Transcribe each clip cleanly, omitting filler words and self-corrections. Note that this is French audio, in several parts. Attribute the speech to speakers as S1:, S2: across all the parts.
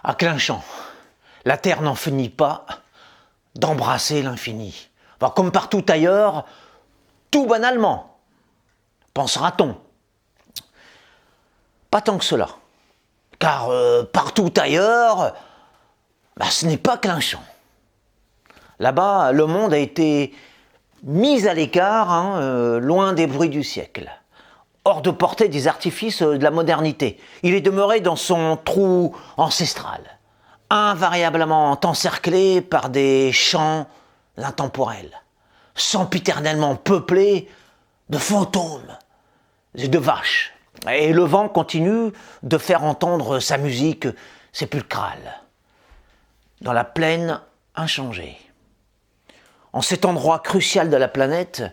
S1: À Clinchamp, la terre n'en finit pas d'embrasser l'infini. Enfin, comme partout ailleurs, tout banalement, pensera-t-on. Pas tant que cela, car partout ailleurs, ce n'est pas Clinchamp. Là-bas, le monde a été mis à l'écart, loin des bruits du siècle, hors de portée des artifices de la modernité. Il est demeuré dans son trou ancestral, invariablement encerclé par des chants intemporels, sempiternellement peuplé de fantômes et de vaches. Et le vent continue de faire entendre sa musique sépulcrale dans la plaine inchangée. En cet endroit crucial de la planète,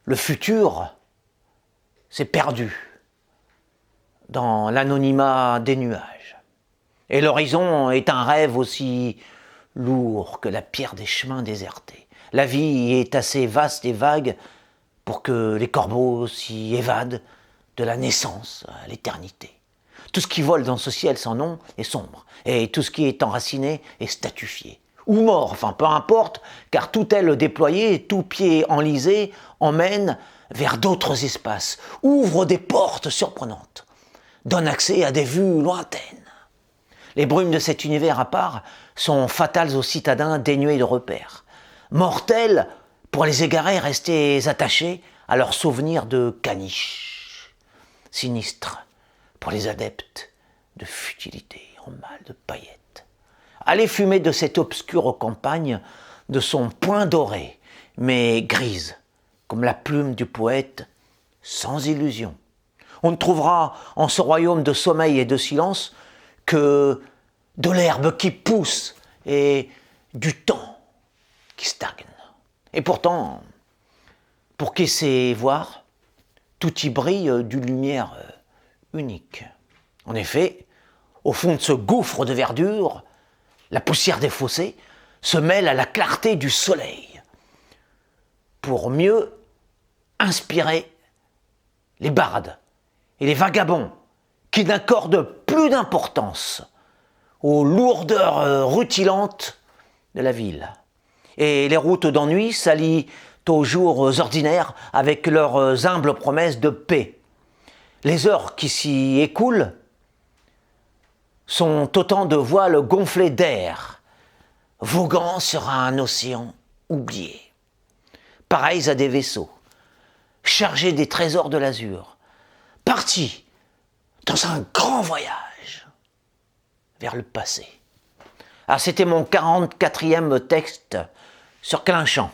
S1: le futur s'est perdu dans l'anonymat des nuages. Et l'horizon est un rêve aussi lourd que la pierre des chemins désertés. La vie est assez vaste et vague pour que les corbeaux s'y évadent de la naissance à l'éternité. Tout ce qui vole dans ce ciel sans nom est sombre, et tout ce qui est enraciné est statufié. Ou mort, enfin peu importe, car tout aile déployée, tout pied enlisé emmène vers d'autres espaces, ouvre des portes surprenantes, donne accès à des vues lointaines. Les brumes de cet univers à part sont fatales aux citadins dénués de repères, mortelles pour les égarés restés attachés à leurs souvenirs de caniche, sinistres pour les adeptes de futilité en mal de paillettes. Allez fumer de cette obscure campagne de son poing doré, mais grise, comme la plume du poète, sans illusion. On ne trouvera en ce royaume de sommeil et de silence que de l'herbe qui pousse et du temps qui stagne. Et pourtant, pour qui sait voir, tout y brille d'une lumière unique. En effet, au fond de ce gouffre de verdure, la poussière des fossés se mêle à la clarté du soleil pour mieux inspirer les bardes et les vagabonds qui n'accordent plus d'importance aux lourdeurs rutilantes de la ville. Et les routes d'ennui s'allient aux jours ordinaires avec leurs humbles promesses de paix. Les heures qui s'y écoulent sont autant de voiles gonflées d'air, voguant sur un océan oublié. Pareils à des vaisseaux, chargés des trésors de l'azur, partis dans un grand voyage vers le passé. Ah, c'était mon 44e texte sur Clinchamp.